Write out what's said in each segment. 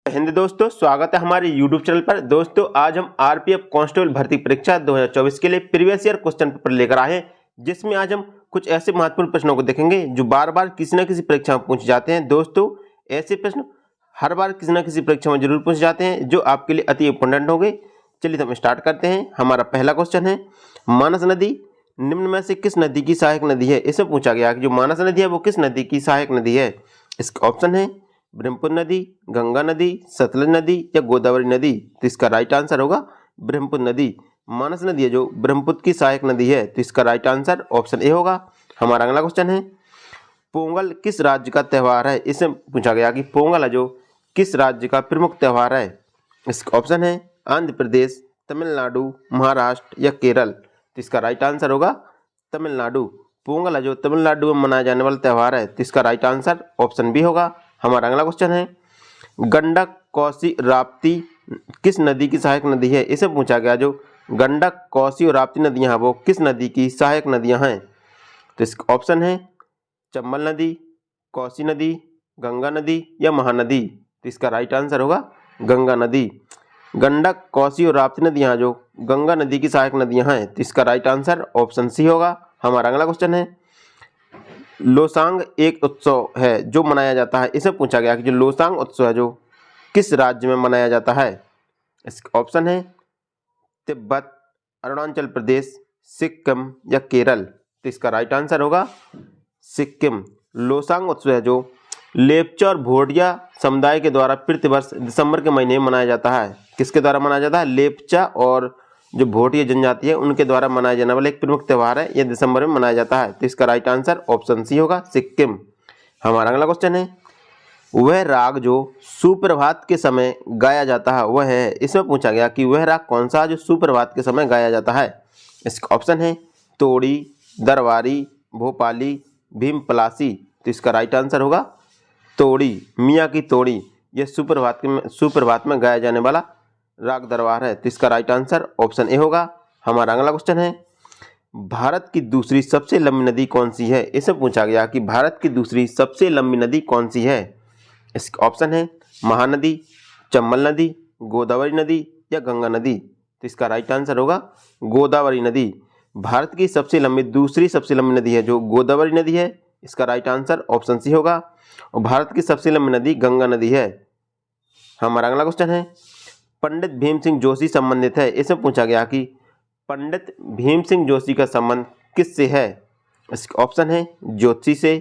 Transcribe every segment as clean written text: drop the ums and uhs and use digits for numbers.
हिंद दोस्तों, स्वागत है हमारे YouTube चैनल पर। दोस्तों आज हम आरपीएफ कांस्टेबल भर्ती परीक्षा 2024 के लिए प्रीवियस ईयर क्वेश्चन पेपर लेकर आए हैं, जिसमें आज हम कुछ ऐसे महत्वपूर्ण प्रश्नों को देखेंगे जो बार बार किसी न किसी परीक्षा में पूछे जाते हैं। दोस्तों ऐसे प्रश्न हर बार किसी न किसी परीक्षा में जरूर पूछे जाते हैं जो आपके लिए अति इंपोर्टेंट होंगे। चलिए हम स्टार्ट करते हैं। हमारा पहला क्वेश्चन है, मानस नदी निम्न में से किस नदी की सहायक नदी है? इसमें पूछा गया कि जो मानस नदी है वो किस नदी की सहायक नदी है। इसका ऑप्शन है ब्रह्मपुत्र नदी, गंगा नदी, सतलज नदी या गोदावरी नदी। तो इसका राइट आंसर होगा ब्रह्मपुत्र नदी। मानस नदी है जो ब्रह्मपुत्र की सहायक नदी है, तो इसका राइट आंसर ऑप्शन ए होगा। हमारा अगला क्वेश्चन है, पोंगल किस राज्य का त्यौहार है? इसमें पूछा गया कि पोंगल है जो किस राज्य का प्रमुख त्यौहार है। इसका ऑप्शन है आंध्र प्रदेश, तमिलनाडु, महाराष्ट्र या केरल। तो इसका राइट आंसर होगा तमिलनाडु। पोंगल है जो तमिलनाडु में मनाया जाने वाला त्यौहार है, तो इसका राइट आंसर ऑप्शन बी होगा। हमारा अगला क्वेश्चन है, गंडक, कोसी, राप्ती किस नदी की सहायक नदी है? इसे पूछा गया जो गंडक, कोसी और राप्ती नदियां हैं वो किस नदी की सहायक नदियां हैं। तो इसका ऑप्शन है चंबल नदी, कोसी नदी, गंगा नदी या महानदी। तो इसका राइट आंसर होगा गंगा नदी। गंडक, कोसी और राप्ती नदियां जो गंगा नदी की सहायक नदियां हैं, तो इसका राइट आंसर ऑप्शन सी होगा। हमारा अगला क्वेश्चन है, लोसांग एक उत्सव है जो मनाया जाता है। इसे पूछा गया कि जो लोसांग उत्सव है जो किस राज्य में मनाया जाता है। इसका ऑप्शन है तिब्बत, अरुणाचल प्रदेश, सिक्किम या केरल। तो इसका राइट आंसर होगा सिक्किम। लोसांग उत्सव है जो लेप्चा और भोटिया समुदाय के द्वारा प्रतिवर्ष दिसंबर के महीने में मनाया जाता है। किसके द्वारा मनाया जाता है? लेप्चा और जो भोटिया जनजाति है उनके द्वारा मनाया जाने वाला एक प्रमुख त्यौहार है, यह दिसंबर में मनाया जाता है। तो इसका राइट आंसर ऑप्शन सी होगा, सिक्किम। हमारा अगला क्वेश्चन है, वह राग जो सुप्रभात के समय गाया जाता है वह है। इसमें पूछा गया कि वह राग कौन सा जो सुप्रभात के समय गाया जाता है। इसका ऑप्शन है तोड़ी, दरबारी, भोपाली, भीमपलासी। तो इसका राइट आंसर होगा तोड़ी, मियाँ की तोड़ी। यह सुप्रभात में गाया जाने वाला राग दरबार है, तो इसका राइट आंसर ऑप्शन ए होगा। हमारा अगला क्वेश्चन है, भारत की दूसरी सबसे लंबी नदी कौन सी है? इससे पूछा गया कि भारत की दूसरी सबसे लंबी नदी कौन सी है। इसका ऑप्शन है महानदी, चंबल नदी, गोदावरी नदी या गंगा नदी। तो इसका राइट आंसर होगा गोदावरी नदी। भारत की दूसरी सबसे लंबी नदी है जो गोदावरी नदी है। इसका राइट आंसर ऑप्शन सी होगा। और भारत की सबसे लंबी नदी गंगा नदी है। हमारा अगला क्वेश्चन है, पंडित भीम सिंह जोशी संबंधित है। इसमें पूछा गया कि पंडित भीम सिंह जोशी का संबंध किससे है। इसका ऑप्शन है ज्योतिषी से,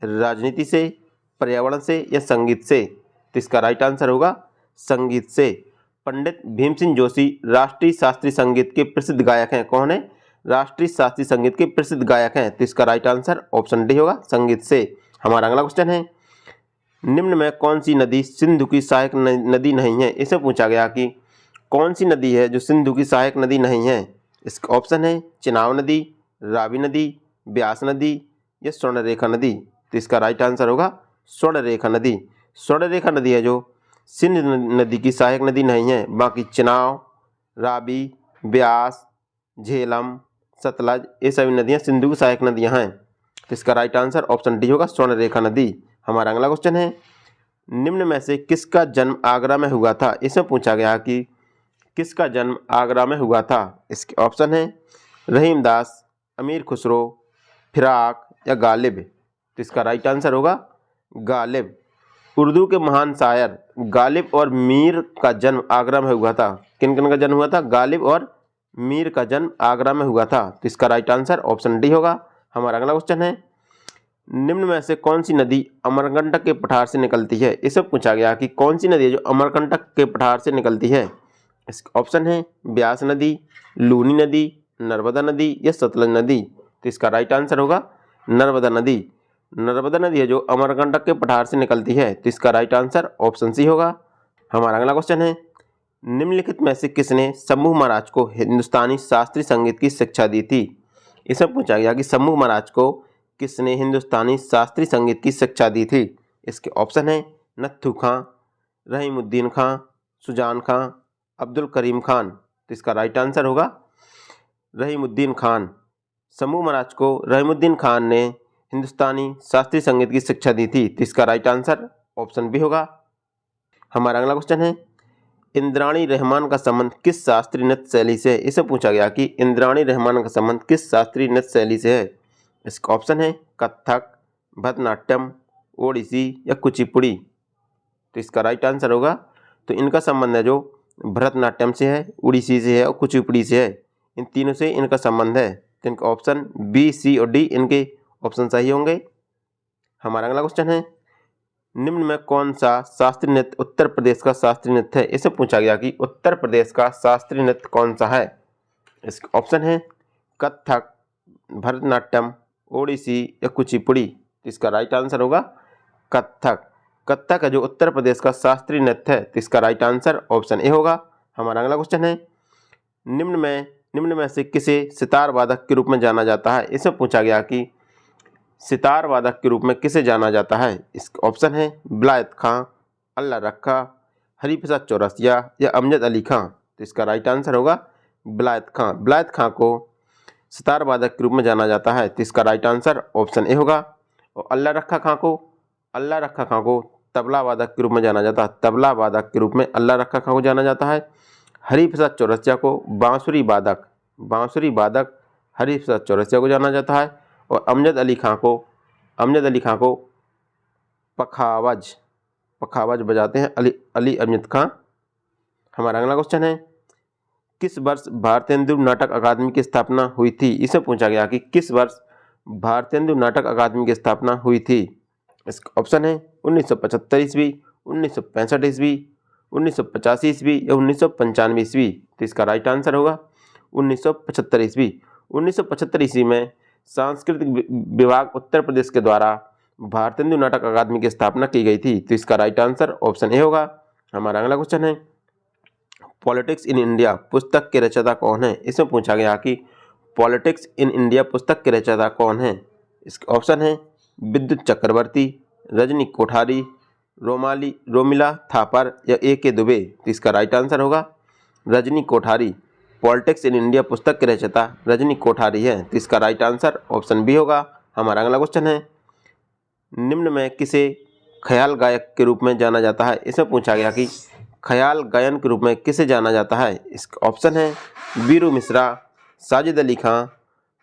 राजनीति से, पर्यावरण से या संगीत से। तो इसका राइट आंसर होगा संगीत से। पंडित भीम सिंह जोशी राष्ट्रीय शास्त्रीय संगीत के प्रसिद्ध गायक हैं। कौन है? राष्ट्रीय शास्त्रीय संगीत के प्रसिद्ध गायक हैं। तो इसका राइट आंसर ऑप्शन डी होगा, संगीत से। हमारा अगला क्वेश्चन है, निम्न में कौन सी नदी सिंधु की सहायक नदी नहीं है। इसे पूछा गया कि कौन सी नदी है जो सिंधु की सहायक नदी नहीं है। इसका ऑप्शन है चिनाब नदी, रावी नदी, ब्यास नदी या स्वर्णरेखा नदी। तो इसका राइट आंसर होगा स्वर्णरेखा नदी। स्वर्णरेखा नदी है जो सिंधु नदी की सहायक नदी नहीं है। बाकी चिनाब, रावी, ब्यास, झेलम, सतलज ये सभी नदियाँ सिंधु की सहायक नदियाँ हैं। तो इसका राइट आंसर ऑप्शन डी होगा, स्वर्णरेखा नदी। हमारा अगला क्वेश्चन है, निम्न में से किसका जन्म आगरा में हुआ था। इसमें पूछा गया कि किसका जन्म आगरा में हुआ था। इसके ऑप्शन है रहीमदास, अमीर खुसरो, फिराक या गालिब। तो इसका राइट आंसर होगा गालिब। उर्दू के महान शायर गालिब और मीर का जन्म आगरा में हुआ था। किन किन का जन्म हुआ था? गालिब और मीर का जन्म आगरा में हुआ था। तो इसका राइट आंसर ऑप्शन डी होगा। हमारा अगला क्वेश्चन है, निम्न में से कौन सी नदी अमरकंटक के पठार से निकलती है। इसे पूछा गया कि कौन सी नदी है जो अमरकंटक के पठार से निकलती है। इसका ऑप्शन है ब्यास नदी, लूनी नदी, नर्मदा नदी या सतलज नदी। तो इसका राइट आंसर होगा नर्मदा नदी। नर्मदा नदी है जो अमरकंटक के पठार से निकलती है। तो इसका राइट आंसर ऑप्शन सी होगा। हमारा अगला क्वेश्चन है, निम्नलिखित में से किसने शंभू महाराज को हिंदुस्तानी शास्त्रीय संगीत की शिक्षा दी थी। इसमें पूछा गया कि शंभू महाराज को किसने हिंदुस्तानी शास्त्रीय संगीत की शिक्षा दी थी। इसके ऑप्शन है नत्थू खां, रहीमुद्दीन खां, सुजान खां, अब्दुल करीम खान। तो इसका राइट आंसर होगा रहीमुद्दीन खान। शंभू महाराज को रहीमुद्दीन खान ने हिंदुस्तानी शास्त्रीय संगीत की शिक्षा दी थी, तो इसका राइट आंसर ऑप्शन बी होगा। हमारा अगला क्वेश्चन है इंद्राणी रहमान का संबंध किस शास्त्रीय नृत्य शैली से है। इसे पूछा गया कि इंद्राणी रहमान का संबंध किस शास्त्रीय नृत्य शैली से है। इसका ऑप्शन है कथक, भरतनाट्यम, ओडिसी या कुचिपुड़ी। तो इसका राइट आंसर होगा, तो इनका संबंध है जो भरतनाट्यम से है, उड़ीसी से है और कुचिपुड़ी से है। इन तीनों से इनका संबंध है। तो इनका ऑप्शन बी, सी और डी इनके ऑप्शन सही होंगे। हमारा अगला क्वेश्चन है निम्न में कौन सा शास्त्रीय नृत्य उत्तर प्रदेश का शास्त्रीय नृत्य है। इसे पूछा गया कि उत्तर प्रदेश का शास्त्रीय नृत्य कौन सा है। इसका ऑप्शन है कथक, भरतनाट्यम, ओडिसी या कुचिपुड़ी। तो इसका राइट आंसर होगा कथक। कथक है जो उत्तर प्रदेश का शास्त्रीय नृत्य है। तो इसका राइट आंसर ऑप्शन ए होगा। हमारा अगला क्वेश्चन है निम्न में से किसे सितार वादक के रूप में जाना जाता है। इसे पूछा गया कि सितार वादक के रूप में किसे जाना जाता है। इसका ऑप्शन है बिलायत खां, अल्लाह रखा, हरिप्रसाद चौरसिया या अमजद अली खां। तो इसका राइट आंसर होगा बिलायत खां। बिलायत खां को सितार वादक के रूप में जाना जाता है। तो इसका राइट आंसर ऑप्शन ए होगा। और अल्लाह रखा खां को तबला वादक के रूप में जाना जाता है। तबला वादक के रूप में अल्लाह रखा खां को जाना जाता है। हरिप्रसाद चौरसिया को बांसुरी वादक हरिप्रसाद चौरसिया को जाना जाता है। और अमजद अली खां को पखावज बजाते हैं अली अमजद खां। हमारा अगला क्वेश्चन है किस वर्ष भारतेंदु नाटक अकादमी की स्थापना हुई थी। इसे पूछा गया कि किस वर्ष भारतेंदु नाटक अकादमी की स्थापना हुई थी। इसका ऑप्शन है 1975 ईस्वी, 1965 ईस्वी, 1985 ईस्वी या 1995 ईस्वी। तो इसका राइट आंसर होगा 1975 ईस्वी। 1975 ईस्वी में सांस्कृतिक विभाग उत्तर प्रदेश के द्वारा भारतेंदु नाटक अकादमी की स्थापना की गई थी। तो इसका राइट आंसर ऑप्शन ए होगा। हमारा अगला क्वेश्चन है पॉलिटिक्स इन इंडिया पुस्तक के रचयिता कौन है। इसमें पूछा गया कि पॉलिटिक्स इन इंडिया पुस्तक के रचयिता कौन है। इसका ऑप्शन है विद्युत चक्रवर्ती, रजनी कोठारी, रोमिला थापर या ए.के. दुबे। तो इसका राइट आंसर होगा Rajni Kothari. Politics in India पुस्तक के रचयिता रजनी कोठारी है। तो इसका राइट आंसर ऑप्शन बी होगा। हमारा अगला क्वेश्चन है निम्न में किसे ख्याल गायक के रूप में जाना जाता है। इसमें पूछा गया कि ख्याल गायन के रूप में किसे जाना जाता है। इसका ऑप्शन है वीरू मिश्रा, साजिद अली खां,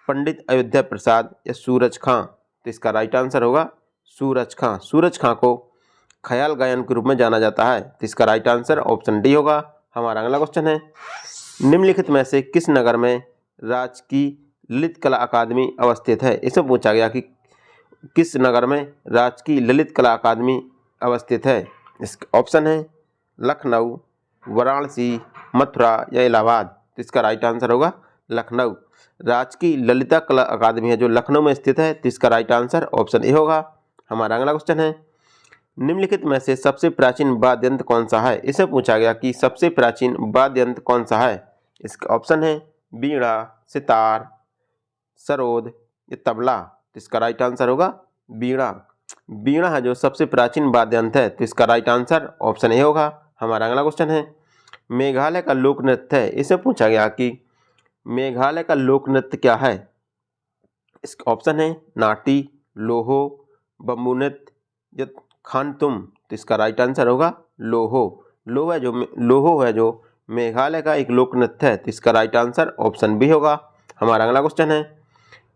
पंडित अयोध्या प्रसाद या सूरज खां। तो इसका राइट आंसर होगा सूरज खां। सूरज खां को ख्याल गायन के रूप में जाना जाता है। तो इसका राइट आंसर ऑप्शन डी होगा। हमारा अगला क्वेश्चन है निम्नलिखित में से किस नगर में राजकीय ललित कला अकादमी अवस्थित है। इसे पूछा गया कि किस नगर में राजकीय ललित कला अकादमी अवस्थित है। इसका ऑप्शन है लखनऊ, वाराणसी, मथुरा या इलाहाबाद। तो इसका राइट आंसर होगा लखनऊ। राजकीय ललिता कला अकादमी है जो लखनऊ में स्थित है। तो इसका राइट आंसर ऑप्शन ए होगा। हमारा अगला क्वेश्चन है निम्नलिखित में से सबसे प्राचीन वाद्य यंत्र कौन सा है। इसे पूछा गया कि सबसे प्राचीन वाद्य यंत्र कौन सा है। इसका ऑप्शन है बीड़ा, सितार, सरोद या तबला। तो इसका राइट आंसर होगा बीड़ा। बीड़ा है जो सबसे प्राचीन वाद्य यंत्र है। तो इसका राइट आंसर ऑप्शन ए होगा। हमारा अगला क्वेश्चन है मेघालय का लोक नृत्य है। इसे पूछा गया कि मेघालय का लोक नृत्य क्या है। इसका ऑप्शन है नाटी, लोहो, बम्बू नृत्य या खानतुम। तो इसका राइट आंसर होगा लोहो। लोहो है जो मेघालय का एक लोक नृत्य है। तो इसका राइट आंसर ऑप्शन बी होगा। हमारा अगला क्वेश्चन है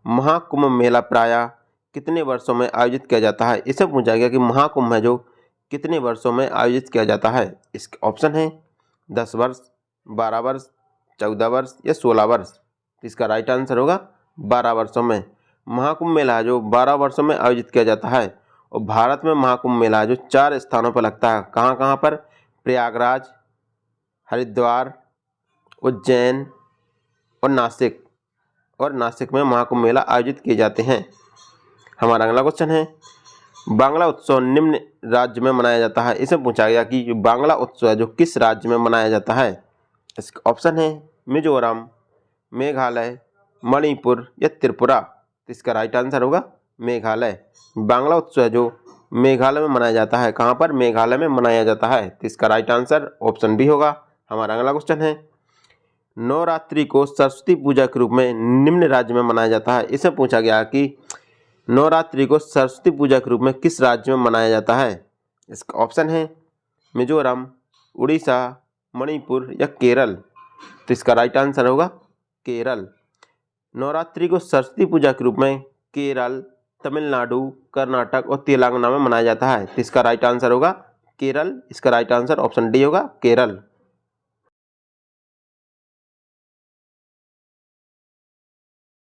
महाकुंभ मेला प्रायः कितने वर्षों में आयोजित किया जाता है। इसे पूछा गया कि महाकुंभ है जो कितने वर्षों में आयोजित किया जाता है। इसका ऑप्शन है 10 वर्ष, 12 वर्ष, 14 वर्ष या 16 वर्ष। तो इसका राइट आंसर होगा 12 वर्षों में। महाकुंभ मेला है जो 12 वर्षों में आयोजित किया जाता है। और भारत में महाकुंभ मेला है जो 4 स्थानों पर लगता है। कहाँ कहाँ पर? प्रयागराज, हरिद्वार, उज्जैन और नासिक। और नासिक में महाकुंभ मेला आयोजित किए जाते हैं। हमारा अगला क्वेश्चन है बांग्ला उत्सव निम्न राज्य में मनाया जाता है। इसे पूछा गया कि जो बांग्ला उत्सव है जो किस राज्य में मनाया जाता है। इसका ऑप्शन है मिजोरम, मेघालय, मणिपुर या त्रिपुरा। तो इसका राइट आंसर होगा मेघालय। बांग्ला उत्सव है जो मेघालय में मनाया जाता है। कहाँ पर? मेघालय में मनाया जाता है। तो इसका राइट आंसर ऑप्शन बी होगा। हमारा अगला क्वेश्चन है नवरात्रि को सरस्वती पूजा के रूप में निम्न राज्य में मनाया जाता है। इसे पूछा गया कि नवरात्रि को सरस्वती पूजा के रूप में किस राज्य में मनाया जाता है। इसका ऑप्शन है मिजोरम, उड़ीसा, मणिपुर या केरल? तो इसका राइट आंसर होगा केरल। नवरात्रि को सरस्वती पूजा के रूप में केरल, तमिलनाडु, कर्नाटक और तेलंगाना में मनाया जाता है। तो इसका राइट आंसर होगा केरल। इसका राइट आंसर ऑप्शन डी होगा केरल।